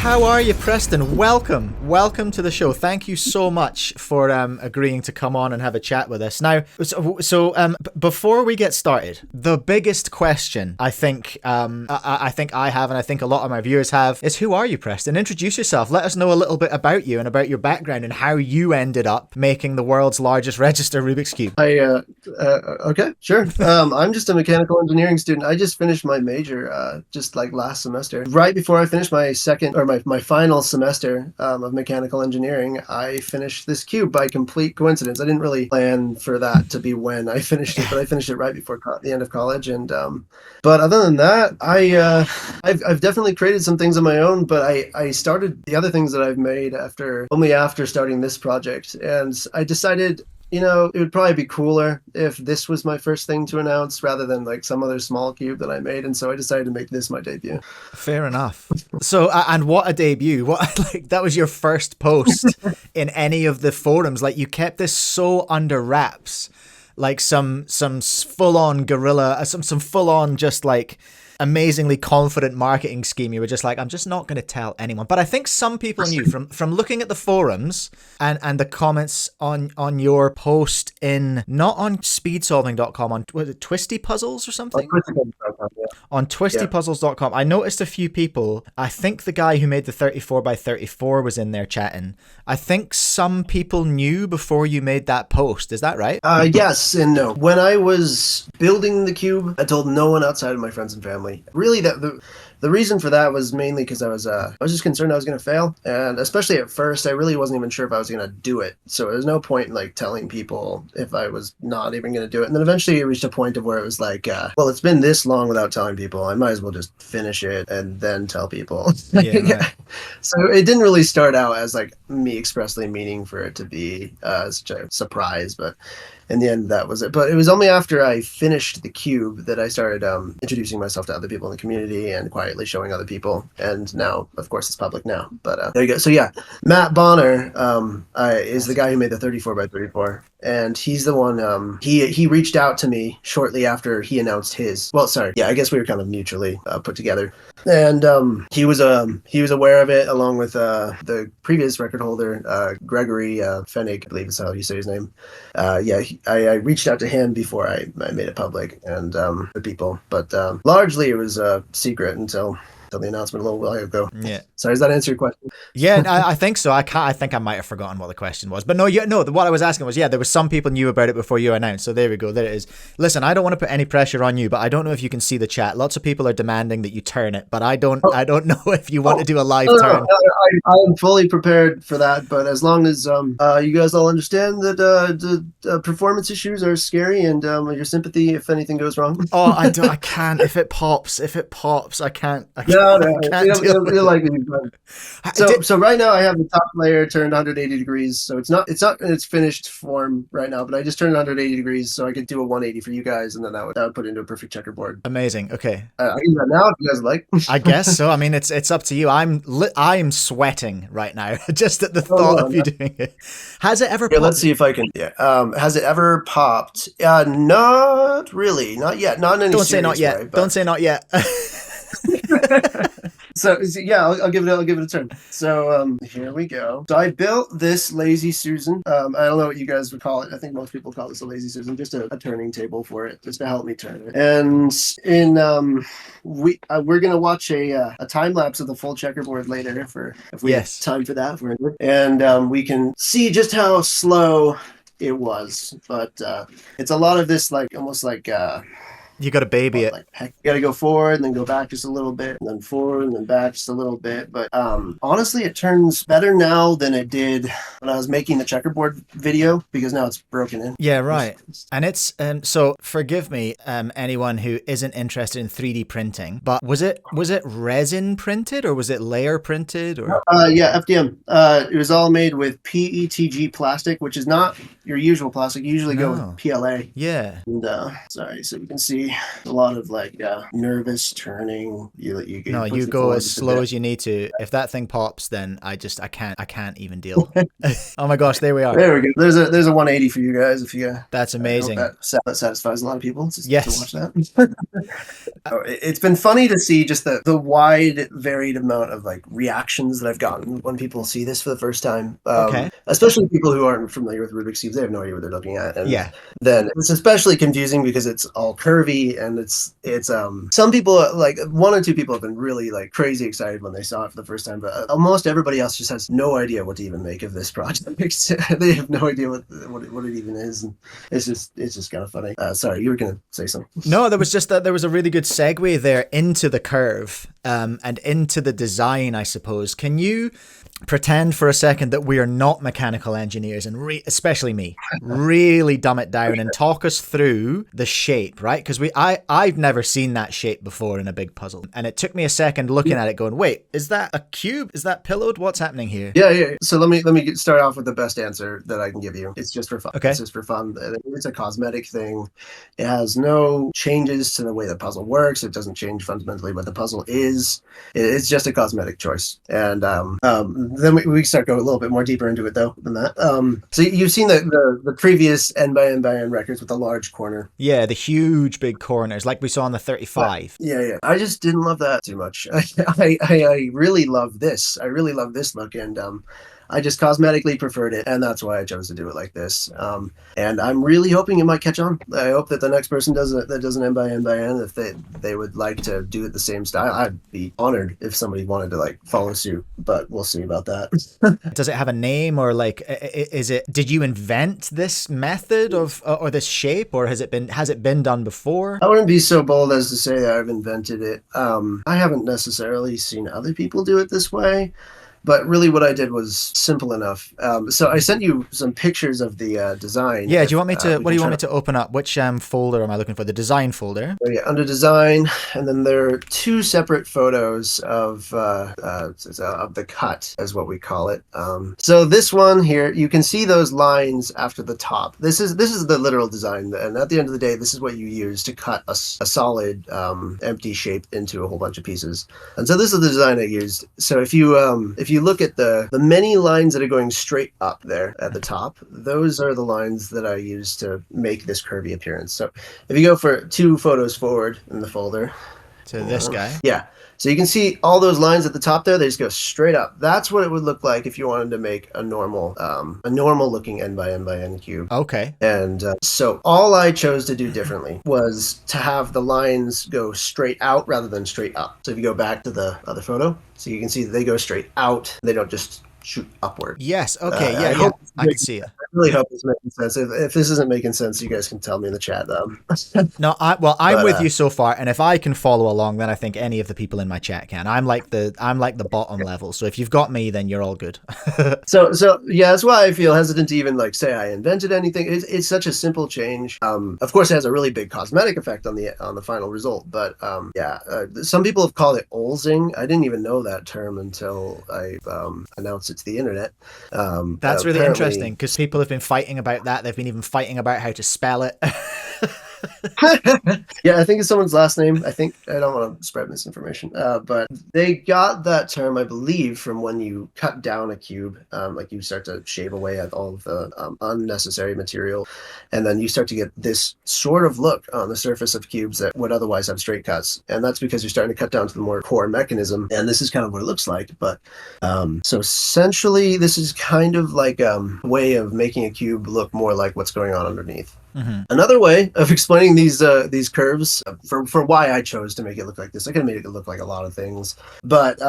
How are you, Preston? Welcome to the show. Thank you so much for agreeing to come on and have a chat with us. Now, before we get started, the biggest question I think I have, and I think a lot of my viewers have, is who are you, Preston? Introduce yourself. Let us know a little bit about you and about your background and how you ended up making the world's largest register Rubik's Cube. Okay, sure. I'm just a mechanical engineering student. I just finished my major just like last semester. Right before I finished my my final semester of mechanical engineering, I finished this cube by complete coincidence. I didn't really plan for that to be when I finished it, but I finished it right before the end of college. And but other than that, I've definitely created some things on my own, but I started the other things that I've made only after starting this project, and I decided, you know, it would probably be cooler if this was my first thing to announce rather than like some other small cube that I made. And so I decided to make this my debut. Fair enough. So, and what a debut. That was your first post in any of the forums. Like, you kept this so under wraps, like some full-on guerrilla, some full-on just like amazingly confident marketing scheme. You were just like, I'm just not going to tell anyone. But I think some people knew from looking at the forums and the comments on your post not on speedsolving.com, on was it Twisty Puzzles or something? On twistypuzzles.com. I noticed a few people. I think the guy who made the 34x34 was in there chatting. I think some people knew before you made that post. Is that right? Yes and no. When I was building the cube, I told no one outside of my friends and family. Really, the reason for that was mainly because I was just concerned I was going to fail, and especially at first, I really wasn't even sure if I was going to do it. So there's no point in like telling people if I was not even going to do it. And then eventually it reached a point of where it was like, well, it's been this long without telling people, I might as well just finish it and then tell people. Yeah, right. So it didn't really start out as like me expressly meaning for it to be such a surprise, but in the end, that was it. But it was only after I finished the cube that I started introducing myself to other people in the community and quietly showing other people. And now, of course, it's public now. But there you go. So yeah, Matt Bonner is the guy who made the 34x34. And he's the one, he reached out to me shortly after he announced his. Well, sorry. Yeah, I guess we were kind of mutually put together. And he was aware of it, along with the previous record holder, Gregory Fenig, I believe is how you say his name. I reached out to him before I made it public, and the people. But largely it was a secret until the announcement a little while ago. Yeah. Sorry, does that answer your question? Yeah, I think so. I think I might have forgotten what the question was. But no, what I was asking was, there was some people knew about it before you announced. So there we go. There it is. Listen, I don't want to put any pressure on you, but I don't know if you can see the chat. Lots of people are demanding that you turn it, but I don't know if you want to do a live turn. I'm fully prepared for that, but as long as you guys all understand that the performance issues are scary, and your sympathy if anything goes wrong. Oh, I can't. If it pops, I can't. No, it'll likely be fun. So right now I have the top layer turned 180 degrees. So it's not in its finished form right now, but I just turned 180 degrees so I could do a 180 for you guys, and then that would put it into a perfect checkerboard. Amazing. Okay. I can do that now if you guys like. I guess so. I mean, it's up to you. I'm sweating right now just at the thought of you doing it. Has it ever popped? Let's see if I can. Yeah. Has it ever popped? Not really. Not yet. Not in any Don't say not yet. Way, Don't say not yet. So yeah, I'll give it a turn. So here we go. So I built this Lazy Susan. I don't know what you guys would call it. I think most people call this a Lazy Susan, just a turning table for it, just to help me turn it. And we're gonna watch a time lapse of the full checkerboard later if we have time for that. And we can see just how slow it was. But it's a lot of this almost like. You got to baby it. You got to go forward and then go back just a little bit, and then forward and then back just a little bit. But honestly, it turns better now than it did when I was making the checkerboard video, because now it's broken in. Yeah, right. And it's so forgive me, anyone who isn't interested in 3D printing, but was it resin printed or was it layer printed or? Yeah, FDM. It was all made with PETG plastic, which is not your usual plastic. You usually go with PLA. Yeah. And sorry, so you can see be a lot of like nervous turning. No, push you it go forward as just a slow bit. as you need to. If that thing pops, then I can't even deal. Oh my gosh, there we are. There we go. There's a 180 for you guys if you. That's I hope amazing. that satisfies a lot of people to Yes. watch that. It's been funny to see just the wide, varied amount of like reactions that I've gotten when people see this for the first time. Okay. Especially people who aren't familiar with Rubik's cubes, they have no idea what they're looking at, and Yeah. then it's especially confusing because it's all curvy and it's some people like one or two people have been really like crazy excited when they saw it for the first time, but almost everybody else just has no idea what to even make of this project. They have no idea what it even is, and it's just kind of funny. Sorry, you were gonna say something. No, there was just that there was a really good segue there into the curve and into the design, I suppose. Can you pretend for a second that we are not mechanical engineers and especially me, really dumb it down and talk us through the shape, right? Because I've never seen that shape before in a big puzzle. And it took me a second looking at it going, wait, is that a cube? Is that pillowed? What's happening here? Yeah. So let me start off with the best answer that I can give you. It's just for fun. Okay. It's just for fun. It's a cosmetic thing. It has no changes to the way the puzzle works. It doesn't change fundamentally what the puzzle is. It's just a cosmetic choice. And then we start going a little bit more deeper into it though than that. So you've seen the previous N by N by N records with the large corner. Yeah, the huge big corners like we saw on the 35. Yeah. I just didn't love that too much. I really love this. I really love this look, and I just cosmetically preferred it, and that's why I chose to do it like this. And I'm really hoping it might catch on. I hope that the next person does an N by N by N, if they would like to do it the same style. I'd be honored if somebody wanted to like follow suit, but we'll see about that. Does it have a name, or like did you invent this method of or this shape, or has it been done before? I wouldn't be so bold as to say that I've invented it. I haven't necessarily seen other people do it this way. But really what I did was simple enough. So I sent you some pictures of the design. Yeah, do you want me to, what do you want me to open up? Which folder am I looking for? The design folder? So yeah, under design, and then there are two separate photos of the cut, is what we call it. So this one here, you can see those lines after the top. This is the literal design, and at the end of the day, this is what you use to cut a solid empty shape into a whole bunch of pieces. And so this is the design I used. So if you look at the many lines that are going straight up there at the top, those are the lines that I use to make this curvy appearance. So if you go for 2 photos forward in the folder. To this guy? Yeah. So you can see all those lines at the top there, they just go straight up. That's what it would look like if you wanted to make a normal looking N by N by N cube. Okay. And so all I chose to do differently was to have the lines go straight out rather than straight up. So if you go back to the other photo, so you can see that they go straight out. They don't just shoot upward. Yes. Okay. Yeah. I can see it. I really hope it's making sense. If this isn't making sense, you guys can tell me in the chat. No, I'm with you so far, and if I can follow along, then I think any of the people in my chat can. I'm like the bottom level. So if you've got me, then you're all good. So yeah, that's why I feel hesitant to even like say I invented anything. It's such a simple change. Of course, it has a really big cosmetic effect on the final result. But some people have called it olzing. I didn't even know that term until I announced it to the internet. That's really interesting because people have been fighting about that. They've been even fighting about how to spell it. Yeah, I think it's someone's last name. I don't want to spread misinformation, but they got that term, I believe, from when you cut down a cube, like you start to shave away at all of the unnecessary material, and then you start to get this sort of look on the surface of cubes that would otherwise have straight cuts, and that's because you're starting to cut down to the more core mechanism, and this is kind of what it looks like. But so essentially, this is kind of like a way of making a cube look more like what's going on underneath. Mm-hmm. Another way of explaining these curves for why I chose to make it look like this. I could have made it look like a lot of things, but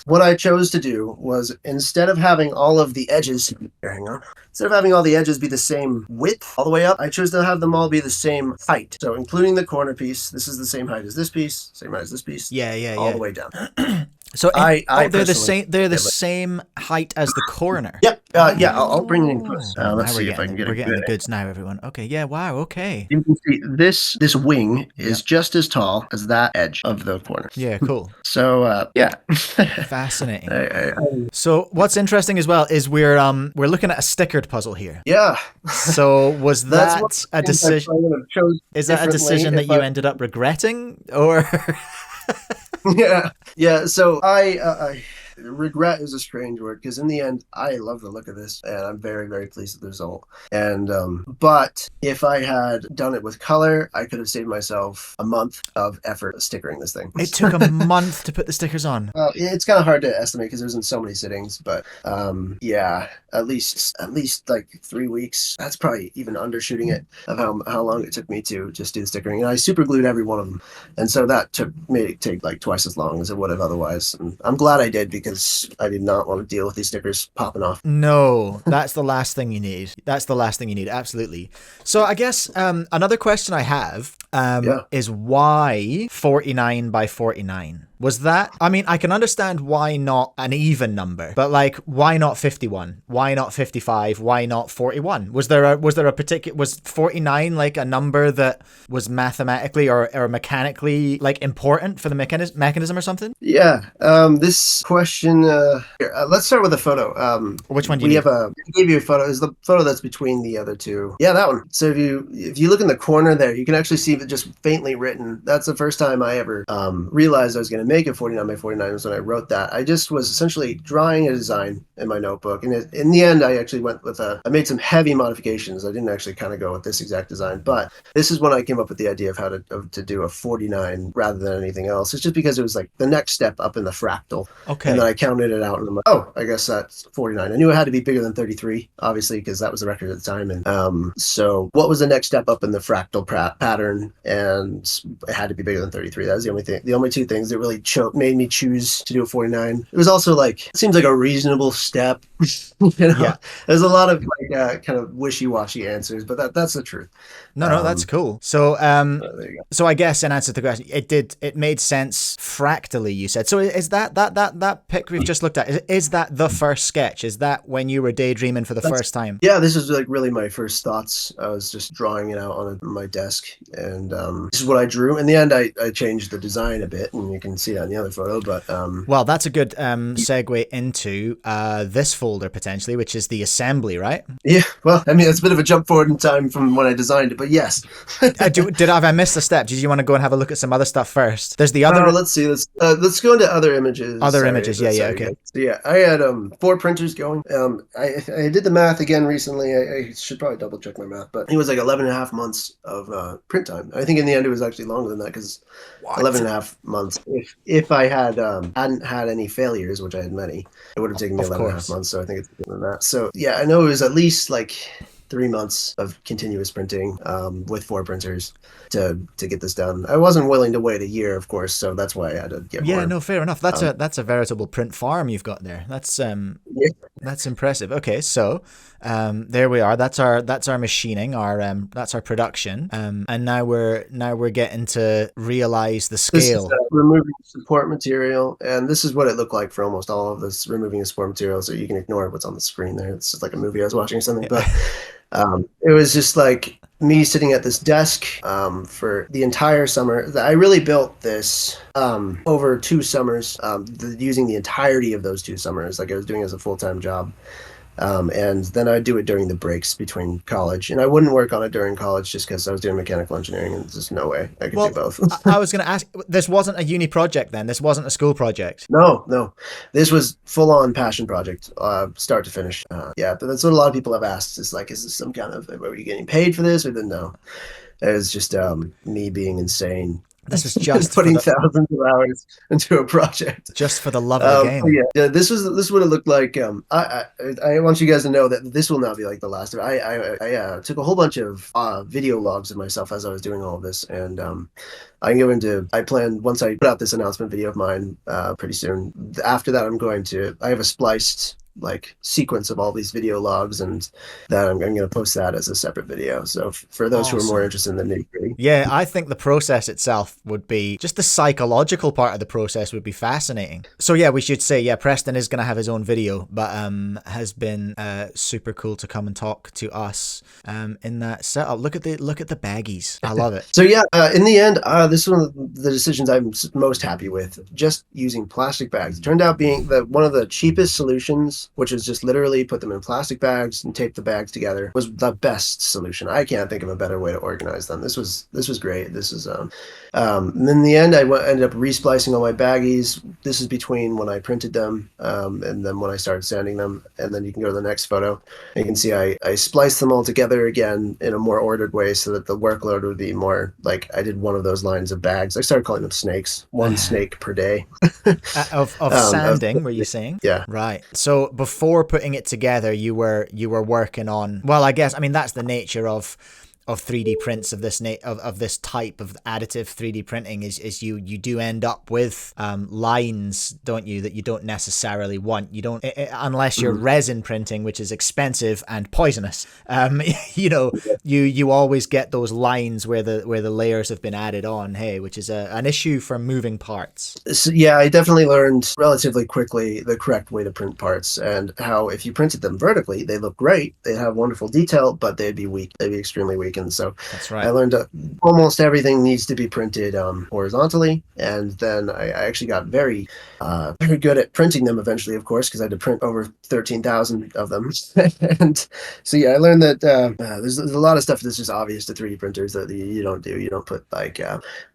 what I chose to do was, instead of having all of the edges, instead of having all the edges be the same width all the way up, I chose to have them all be the same height. So including the corner piece, this is the same height as this piece, same height as this piece. Yeah. All the way down. So I they're the personally, same. They're the yeah, but same height as the corner. yep, yeah, I'll bring it in close. Oh, Let's now see if I can get a we're getting the good. goods now, everyone. Okay, yeah, wow, okay, You can see this wing is yep, just as tall as that edge of the corner. yeah, cool, So yeah, fascinating. I, So what's interesting as well is we're looking at a stickered puzzle here. yeah. So was That's one of that a the things I decision? probably would have chose Is that a differently decision that if you I. ended up regretting, or? Yeah, yeah. So I regret is a strange word because in the end, I love the look of this, and I'm very, very pleased with the result. And but if I had done it with color, I could have saved myself a month of effort stickering this thing. It took a month to put the stickers on. Well, it's kind of hard to estimate because there's in so many sittings, but yeah, at least like 3 weeks. That's probably even undershooting it of how long it took me to just do the stickering. And I super glued every one of them, and so that made it take like twice as long as it would have otherwise. And I'm glad I did because I did not want to deal with these stickers popping off. No, that's the last thing you need. That's the last thing you need. Absolutely. So I guess another question I have Yeah. is why 49 by 49? Was that? I mean, I can understand why not an even number, but like, why not 51? Why not 55? Why not 41? Was there a particular, was 49 like a number that was mathematically or mechanically like important for the mechanism or something? Yeah. This question. Here, let's start with a photo. Which one do you We need? have I gave you a photo. Is the photo that's between the other two? Yeah, that one. So if you look in the corner there, you can actually see it just faintly written. That's the first time I ever realized I was going to make a 49 by 49 was when I wrote that. I just was essentially drawing a design in my notebook, and in the end, I actually went with I made some heavy modifications. I didn't actually kind of go with this exact design, but this is when I came up with the idea of how to do a 49 rather than anything else. It's just because it was like the next step up in the fractal. And then Okay. I counted it out, and I'm like, oh, I guess that's 49. I knew it had to be bigger than 33, obviously, because that was the record at the time. And so what was the next step up in the fractal pattern? And it had to be bigger than 33. That was the only two things that really made me choose to do a 49. It was also like, it seems like a reasonable step. Yeah. There's a lot of like kind of wishy-washy answers, but that's the truth. No, that's cool. So, There you go. so I guess in answer to the question, it made sense fractally. You said so. Is that pic we've just looked at? Is that the first sketch? Is that when you were daydreaming for the first time? Yeah, this is like really my first thoughts. I was just drawing it out on my desk, and this is what I drew. In the end, I changed the design a bit, and you can see that in the other photo. But Well, that's a good segue into this folder potentially, which is the assembly, right? yeah, well, I mean, it's a bit of a jump forward in time from when I designed it, but yes. Have I missed a step? Did you want to go and have a look at some other stuff first? There's the other Let's see. Let's go into other images. other Sorry, images. Yeah, sorry, okay. guys. So yeah, I had 4 printers going. I did the math again recently. I should probably double check my math, but it was like 11 and a half months of print time. I think in the end it was actually longer than that because 11 and a half months. If I hadn't had any failures, which I had many, it would have taken me Of 11 and a half course. months. So I think it's more than that. So yeah, I know it was at least like 3 months of continuous printing with 4 printers to get this done. I wasn't willing to wait a year, of course, so that's why I had to get Yeah, more. no, fair enough. That's a veritable print farm you've got there. Yeah. That's impressive. Okay, so there we are. That's our machining, that's our production. And now we're getting to realize the This is scale. removing support material, and this is what it looked like for almost all of this, removing the support material, so you can ignore what's on the screen there. It's just like a movie I was watching or something, but it was just like me sitting at this desk for the entire summer. I really built this over 2 summers, using the entirety of those 2 summers, like I was doing it as a full-time job. And then I'd do it during the breaks between college, and I wouldn't work on it during college just because I was doing mechanical engineering, and there's just no way I could do both. I was going to ask. This wasn't a uni project then. This wasn't a school project. No, this was full-on passion project, start to finish. Yeah, but that's what a lot of people have asked. Is like, is this some kind of, were you getting paid for this, or then no? It was just me being insane. This was just putting thousands of hours into a project. Just for the love of the game. Yeah, this is what it looked like. I want you guys to know that this will not be like the last of it. I took a whole bunch of video logs of myself as I was doing all of this, and I can go into. I plan once I put out this announcement video of mine pretty soon. After that, I have a spliced like sequence of all these video logs, and that I'm going to post that as a separate video. So for those who are more Awesome. interested in the nitty-gritty. Yeah, I think the process itself would be just the psychological part of the process would be fascinating. So yeah, we should say, yeah, Preston is going to have his own video, but has been super cool to come and talk to us in that setup. Look at the baggies. I love it. So yeah, in the end, this is one of the decisions I'm most happy with. Just using plastic bags. It turned out being one of the cheapest solutions, which is just literally put them in plastic bags and tape the bags together, was the best solution. I can't think of a better way to organize them. This was great. This is and in the end, I ended up resplicing all my baggies. This is between when I printed them and then when I started sanding them. And then you can go to the next photo. And you can see I spliced them all together again in a more ordered way so that the workload would be more like I did one of those lines of bags. I started calling them snakes, one snake per day. Of sanding, were you saying? Yeah. Right. So before putting it together, you were working on, well, I guess, I mean, that's the nature of 3D prints of this of this type of additive 3D printing is you do end up with lines, don't you, that you don't necessarily want. You don't unless you're resin printing, which is expensive and poisonous. You know, you always get those lines where the layers have been added on. Hey, which is an issue for moving parts. So, yeah, I definitely learned relatively quickly the correct way to print parts and how if you printed them vertically, they look great, they have wonderful detail, but they'd be weak. They'd be extremely weak. And so that's right. I learned almost everything needs to be printed horizontally, and then I actually got very good at printing them eventually, of course, because I had to print over 13,000 of them. And so yeah, I learned that there's a lot of stuff that's just obvious to 3D printers that you don't do. You don't put like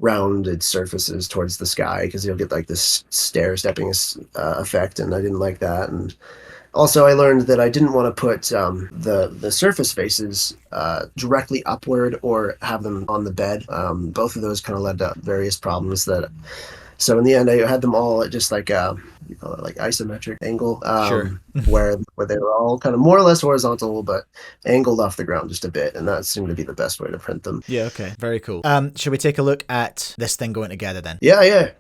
rounded surfaces towards the sky because you'll get like this stair-stepping effect, and I didn't like that. And also, I learned that I didn't want to put the surface faces directly upward or have them on the bed. Both of those kind of led to various problems. So in the end, I had them all at just like like isometric angle, Sure. where they were all kind of more or less horizontal, but angled off the ground just a bit, and that seemed to be the best way to print them. Yeah. Okay. Very cool. Should we take a look at this thing going together then? Yeah.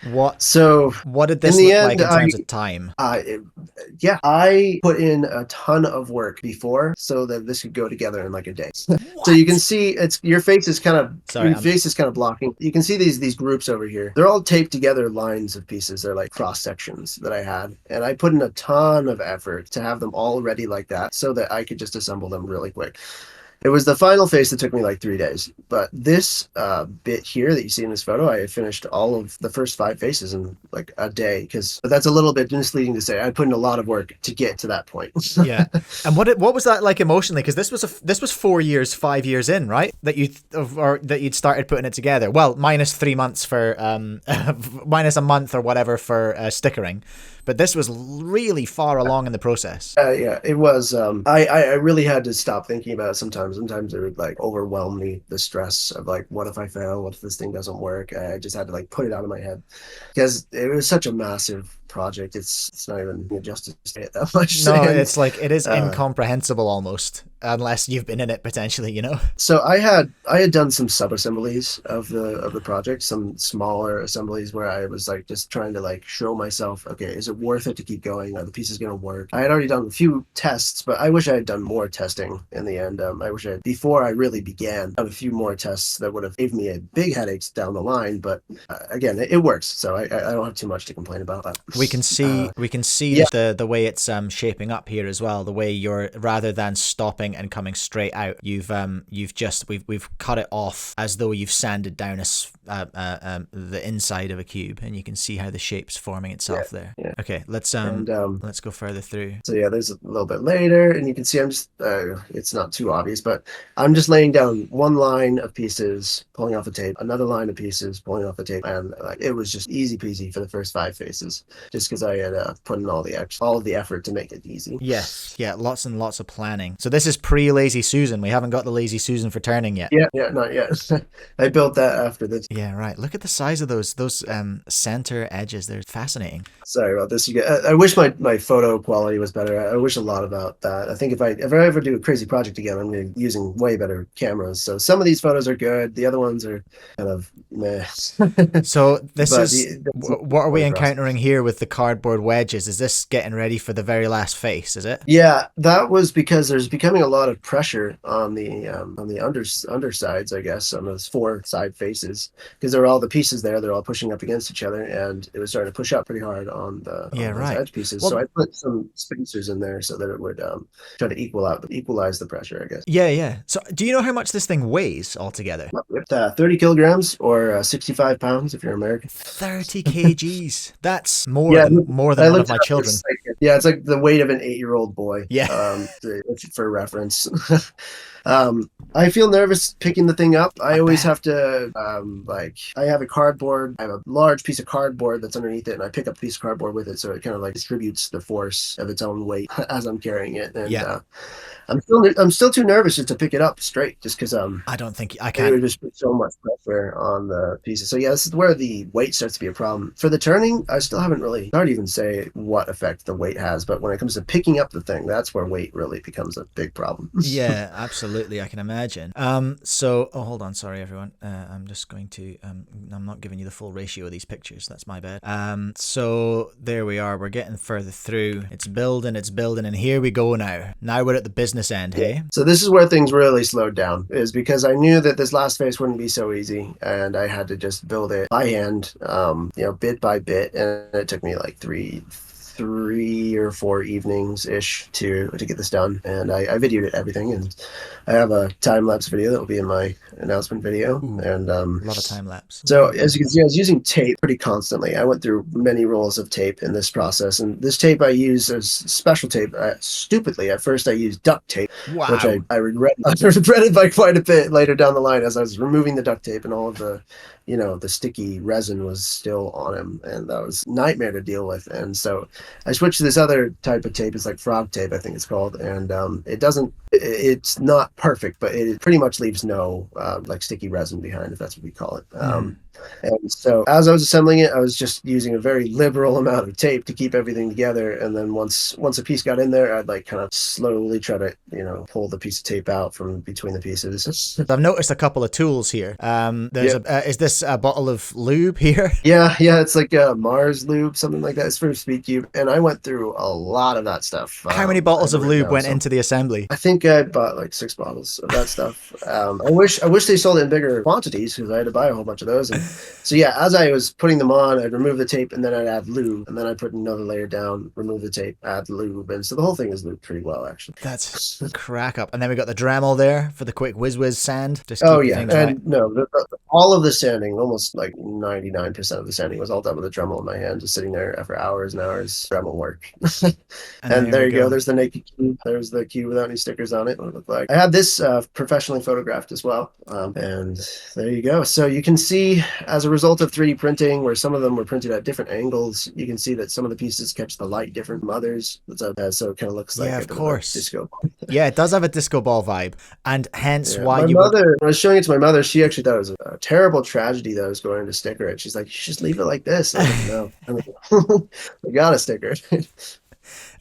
What did this look like in terms of time? I put in a ton of work before so that this could go together in like a day. So What? you can see your face is kind of face is kind of blocking. You can see these groups over here. They're all taped together lines of pieces. They're like cross sections that I had, and I put in a ton of effort to have them all ready like that so that I could just assemble them really quick. It was the final face that took me like 3 days. But this bit here that you see in this photo, I finished all of the first 5 faces in like a day. But that's a little bit misleading to say. I put in a lot of work to get to that point. Yeah. And what was that like emotionally? Because this was 5 years in, right? That you'd started putting it together. Well, minus 3 months for minus a month or whatever for stickering. But this was really far along in the process. Yeah, it was. I really had to stop thinking about it sometimes. Sometimes it would like overwhelm me, the stress of like, what if I fail? What if this thing doesn't work? I just had to like put it out of my head because it was such a massive project. It's not even justice to say it that much. No, it's like it is incomprehensible almost, unless you've been in it potentially, you know. So I had done some sub assemblies of the project, some smaller assemblies where I was like just trying to like show myself, okay, is it worth it to keep going? Are the pieces going to work? I had already done a few tests, but I wish I had done more testing in the end. I wish before I really began, done a few more tests that would have gave me a big headaches down the line. But again, it works, so I don't have too much to complain about that. We can see the way it's shaping up here as well. The way you're, rather than stopping and coming straight out, we've cut it off as though you've sanded down the inside of a cube, and you can see how the shape's forming itself there. Yeah. Okay, let's go further through. So yeah, there's a little bit later, and you can see I'm just it's not too obvious, but I'm just laying down one line of pieces, pulling off the tape, another line of pieces, pulling off the tape, and it was just easy peasy for the first 5 faces, just because I had put in all of the effort to make it easy. Yes, yeah, lots and lots of planning. So this is pre-Lazy Susan. We haven't got the Lazy Susan for turning yet. Yeah, not yet. I built that after this. Yeah, right. Look at the size of those center edges. They're fascinating. Sorry about this. I wish my photo quality was better. I wish a lot about that. I think if I ever do a crazy project again, I'm going to be using way better cameras. So some of these photos are good. The other ones are kind of meh. So what are we encountering here with with the cardboard wedges? Is this getting ready for the very last face, is it? Yeah, that was because there's becoming a lot of pressure on the undersides, I guess, on those 4 side faces, because there are all the pieces there. They're all pushing up against each other, and it was starting to push up pretty hard on those edge pieces. Well, so I put some spacers in there so that it would try to equalize the pressure, I guess. Yeah. So do you know how much this thing weighs altogether? 30 kilograms or 65 pounds if you're American. 30 kgs. That's more than one of my children. It's like the weight of an 8-year-old boy. Yeah. For reference. I feel nervous picking the thing up. I always have to, I have I have a large piece of cardboard that's underneath it, and I pick up a piece of cardboard with it, so it kind of like distributes the force of its own weight as I'm carrying it. And I'm still too nervous just to pick it up straight, just because I don't think I can. It would just put so much pressure on the pieces. So yeah, this is where the weight starts to be a problem. For the turning, I still haven't really hard to even say what effect the weight has, but when it comes to picking up the thing, that's where weight really becomes a big problem. Yeah, absolutely. I can imagine. Hold on, sorry everyone. I'm just going to I'm not giving you the full ratio of these pictures. That's my bad. So there we are. We're getting further through. It's building, and here we go now. Now we're at the business end, hey? So this is where things really slowed down, is because I knew that this last face wouldn't be so easy, and I had to just build it by hand, bit by bit, and it took me like three or 4 evenings ish to get this done. And I videoed everything, and I have a time-lapse video that will be in my announcement video. Ooh, and love a time-lapse. So as you can see, I was using tape pretty constantly. I went through many rolls of tape in this process, and this tape I use as special tape. Stupidly, at first I used duct tape, which I regretted by quite a bit later down the line, as I was removing the duct tape and all of the the sticky resin was still on him, and that was a nightmare to deal with. And so I switched to this other type of tape. It's like frog tape, I think it's called, and it's not perfect, but it pretty much leaves no like sticky resin behind, if that's what we call it. And so as I was assembling it, I was just using a very liberal amount of tape to keep everything together. And then once a piece got in there, I'd like kind of slowly try to, pull the piece of tape out from between the pieces. I've noticed a couple of tools here. Is this a bottle of lube here? Yeah. It's like a Mars lube, something like that. It's from Speedcube. And I went through a lot of that stuff. How many bottles of lube went into the assembly? I think I bought like 6 bottles of that stuff. I wish they sold it in bigger quantities, because I had to buy a whole bunch of those. And so yeah, as I was putting them on, I'd remove the tape, and then I'd add lube, and then I'd put another layer down, remove the tape, add lube, and so the whole thing is lubed pretty well, actually. That's crack up. And then we got the Dremel there for the quick whiz sand. All of the sanding, almost like 99% of the sanding, was all done with a Dremel in my hand, just sitting there for hours and hours. Dremel work. and there you go. There's the naked cube. There's the cube without any stickers on it. What it looked like. I had this professionally photographed as well, and there you go. So you can see, as a result of 3D printing, where some of them were printed at different angles, you can see that some of the pieces catch the light different from others. So it kind of looks like of course. A disco ball. Yeah, it does have a disco ball vibe, and hence why when I was showing it to my mother, she actually thought it was a terrible tragedy that I was going to sticker it. She's like, "You should just leave it like this." I don't know. I got a sticker.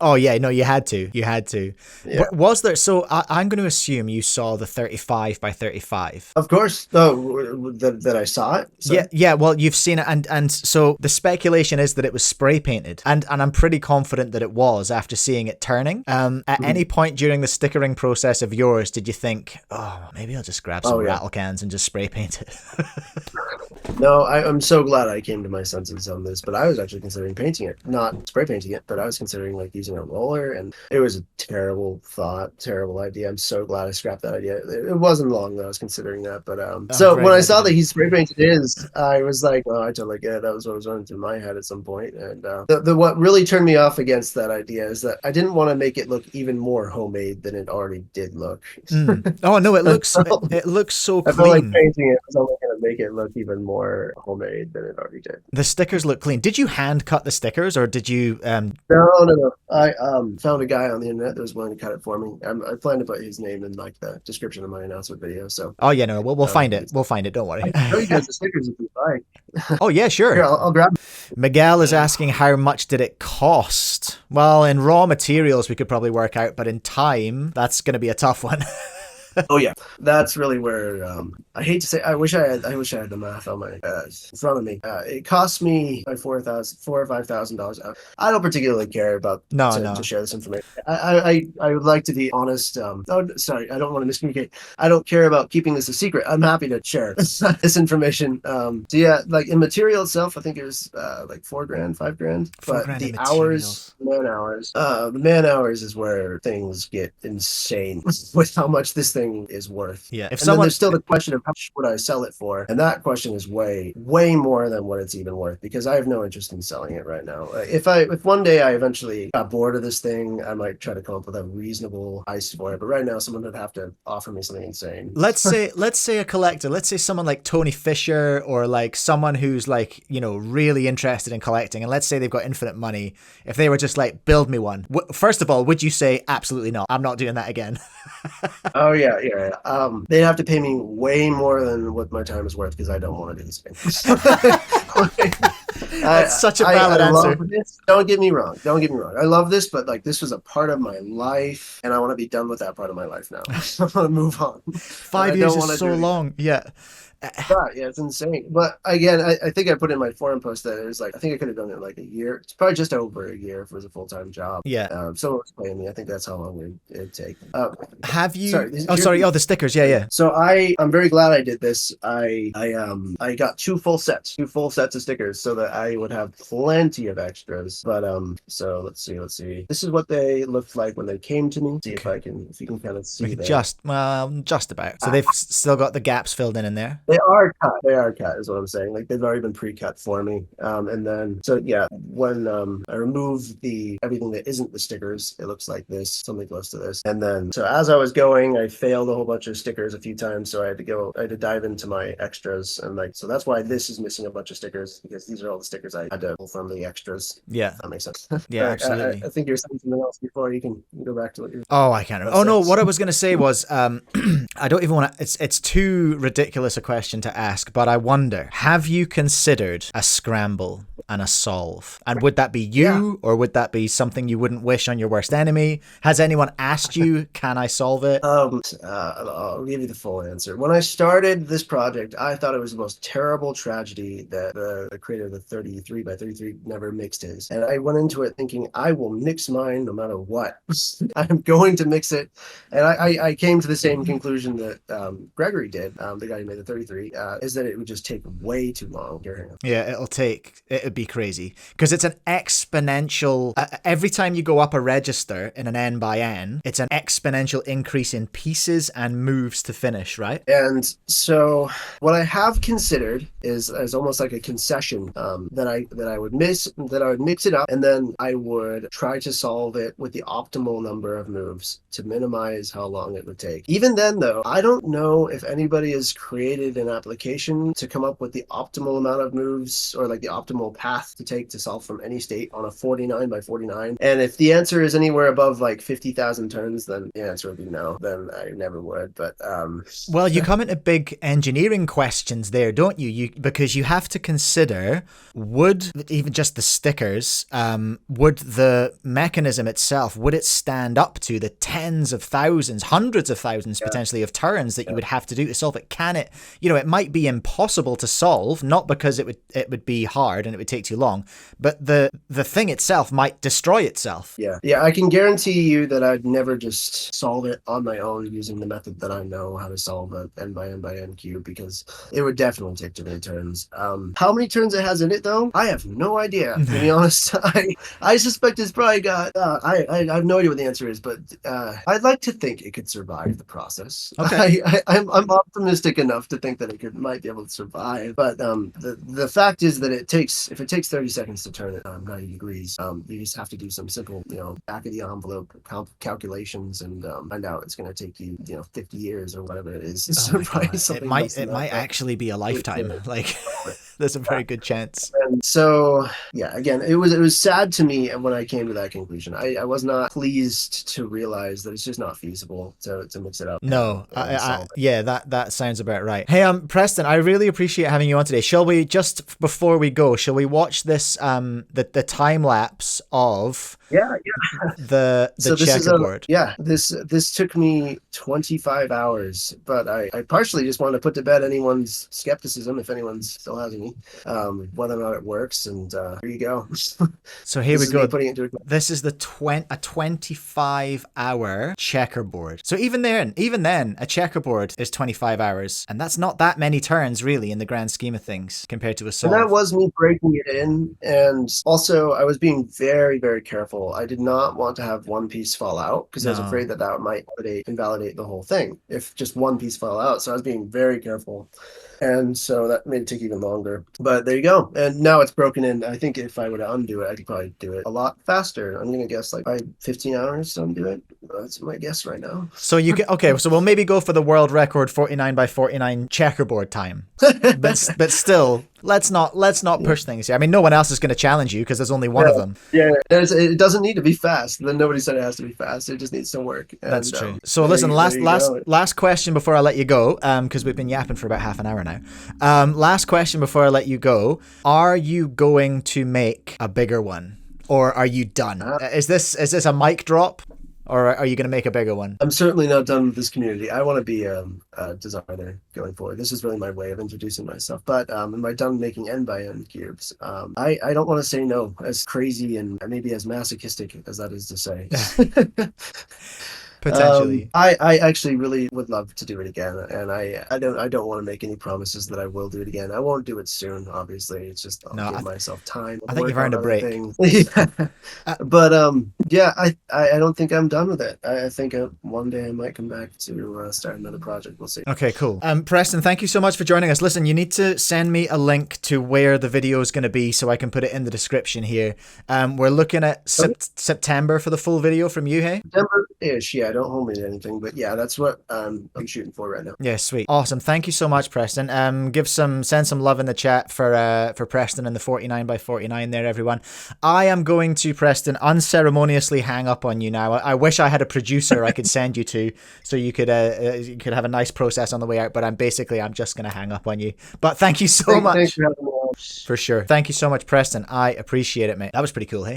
Oh yeah, no, you had to. Yeah. Was there? So I'm going to assume you saw the 35 by 35. Of course. Oh, that I saw it. So. Yeah. Well, you've seen it, and so the speculation is that it was spray painted, and I'm pretty confident that it was after seeing it turning. At any point during the stickering process of yours, did you think, oh, maybe I'll just grab some rattle cans and just spray paint it? No, I'm so glad I came to my senses on this, but I was actually considering painting it, not spray painting it, but I was considering like using a roller, and it was a terrible idea. I'm so glad I scrapped that idea. It wasn't long that I was considering that, but when I saw that he spray painted his, I was like, oh, I totally get it. That was what was running through my head at some point. And what really turned me off against that idea is that I didn't want to make it look even more homemade than it already did look. Oh no, it looks so clean. I felt like painting it was only going to make it look even more homemade than it already did. The stickers look clean. Did you hand cut the stickers, or did you? No. I found a guy on the internet that was willing to cut it for me. I plan to put his name in like the description of my announcement video. So. Oh yeah, no, we'll find it. We'll find it. Don't worry. I know you guys the stickers if you like. Oh yeah, sure. Here, I'll grab them. Miguel is asking how much did it cost? Well, in raw materials we could probably work out, but in time that's going to be a tough one. Oh yeah, that's really where I hate to say. I wish I had the math on my in front of me. It cost me like $4,000 or $5,000. I don't particularly care about No, to no. share this information. I would like to be honest. Oh, sorry, I don't want to miscommunicate. I don't care about keeping this a secret. I'm happy to share this information. So yeah, like in material itself, I think it was like 4 grand, 5 grand. Four But grand in the hours, materials. the man hours is where things get insane with how much this thing is worth. Yeah. If And then someone, there's still the question of how much would I sell it for? And that question is way more than what it's even worth because I have no interest in selling it right now. If one day I eventually got bored of this thing, I might try to come up with a reasonable price for it. But right now, someone would have to offer me something insane. let's say a collector, let's say someone like Tony Fisher, or like someone who's like, really interested in collecting, and let's say they've got infinite money. If they were just like, build me one, first of all, would you say absolutely not, I'm not doing that again? Oh yeah, yeah. They'd have to pay me way more than what my time is worth because I don't want to do this thing. That's such a valid answer. Love this. Don't get me wrong. Don't get me wrong. I love this, but like this was a part of my life, and I want to be done with that part of my life now. I want to move on. I 5 years don't is want to so do it. long. Yeah. Yeah, it's insane. But again, I think I put in my forum post that it was like I think I could have done it in like a year. It's probably just over a year if it was a full-time job. Yeah. Someone was paying me. I think that's how long it'd take. Have you? Sorry. Oh, sorry. Oh, the stickers. Yeah, yeah. So I'm very glad I did this. I got two full sets of stickers so that I would have plenty of extras. But so let's see. This is what they looked like when they came to me. See if you can kind of see that. Just about. So they've still got the gaps filled in there. They are cut. They are cut, is what I'm saying. Like they've already been pre-cut for me. And then so yeah, when I remove everything that isn't the stickers, it looks like this, something close to this. And then so as I was going, I failed a whole bunch of stickers a few times, so I had to dive into my extras, and like so that's why this is missing a bunch of stickers because these are all the stickers I had to pull from the extras. Yeah. If that makes sense. Yeah, absolutely. I think you're saying something else before you can go back to what you're. Oh, I can't remember. Oh no, what I was going to say was, I don't even want to. It's too ridiculous a question to ask, but I wonder: have you considered a scramble and a solve? And would that be you, or would that be something you wouldn't wish on your worst enemy? Has anyone asked you, "Can I solve it?" I'll give you the full answer. When I started this project, I thought it was the most terrible tragedy that the creator of the 33 by 33 never mixed his, and I went into it thinking I will mix mine no matter what. I'm going to mix it, and I came to the same conclusion that Gregory did, the guy who made the 33, is that it would just take way too long. Yeah, it'd be crazy because it's an exponential. Every time you go up a register in an N by N, it's an exponential increase in pieces and moves to finish, right? And so what I have considered is almost like a concession that I would mix it up, and then I would try to solve it with the optimal number of moves to minimize how long it would take. Even then, though, I don't know if anybody has created an application to come up with the optimal amount of moves or like the optimal path to take to solve from any state on a 49 by 49. And if the answer is anywhere above like 50,000 turns, then the answer would be no. Then I never would. But well, you come into big engineering questions there, don't you? Because you have to consider, would even just the stickers, would the mechanism itself, would it stand up to the tens of thousands, hundreds of thousands potentially of turns that you would have to do to solve it? Can it, it might be impossible to solve, not because it would be hard and it would take too long, but the thing itself might destroy itself. Yeah, I can guarantee you that I'd never just solve it on my own using the method that I know how to solve an n by n by n cube, because it would definitely take too many turns. How many turns it has in it though, I have no idea, to be honest. I suspect it's probably got I have no idea what the answer is, but I'd like to think it could survive the process. Okay. I'm optimistic enough to think that it might be able to survive, but the fact is that if it takes 30 seconds to turn it 90 degrees, you just have to do some simple back of the envelope calculations and find out it's going to take you 50 years or whatever it is. It might actually be a lifetime. Like there's a very good chance. And so again, it was sad to me when I came to that conclusion. I was not pleased to realize that it's just not feasible to mix it up. No, that sounds about right. Hey, Preston, I really appreciate having you on today. Shall we, just before we go, shall we watch this the time lapse of Yeah, The so this is a checkerboard. yeah, this took me 25 hours, but I partially just wanted to put to bed anyone's skepticism, if anyone's still has any, whether or not it works. And here you go. So here This we is me go. putting it into This is the 25-hour checkerboard. So even then, a checkerboard is 25 hours, and that's not that many turns really in the grand scheme of things compared to a and that solve. was me breaking it in. And also, I was being very, very careful. I did not want to have one piece fall out because I was No. afraid that that might invalidate the whole thing if just one piece fell out. So I was being very careful. And so that made it take even longer. But there you go. And now it's broken in. I think if I were to undo it, I could probably do it a lot faster. I'm going to guess like by 15 hours to undo it. That's my guess right now. So you can okay. So we'll maybe go for the world record 49 by 49 checkerboard time. But still, let's not push things here. I mean, no one else is going to challenge you because there's only one of them. Yeah, it doesn't need to be fast. Then nobody said it has to be fast. It just needs to work. And, That's true. So listen, last question before I let you go, because we've been yapping for about half an hour now. Last question before I let you go: are you going to make a bigger one, or are you done? Is this a mic drop, or are you going to make a bigger one? I'm certainly not done with this community. I want to be a designer going forward. This is really my way of introducing myself. But am I done making end by end cubes? I don't want to say no, as crazy and maybe as masochistic as that is to say. Potentially. I actually really would love to do it again, and I don't want to make any promises that I will do it again. I won't do it soon, obviously. It's just I'll give myself time. I think you've earned a break. Yeah. But yeah, I don't think I'm done with it. I think one day I might come back to start another project. We'll see. Okay, cool. Preston, thank you so much for joining us. Listen, you need to send me a link to where the video is going to be so I can put it in the description here. We're looking at September for the full video from you, hey? September-ish, yeah. Don't hold me to anything, but yeah, that's what I'm shooting for right now. Yeah, sweet. Awesome. Thank you so much, Preston. Send some love in the chat for Preston and the 49 by 49 there, everyone. I am going to, Preston, unceremoniously hang up on you now. I wish I had a producer I could send you to so you could have a nice process on the way out, but I'm just going to hang up on you. But thank you so much. Thanks for having me on. For sure. Thank you so much, Preston. I appreciate it, mate. That was pretty cool, hey?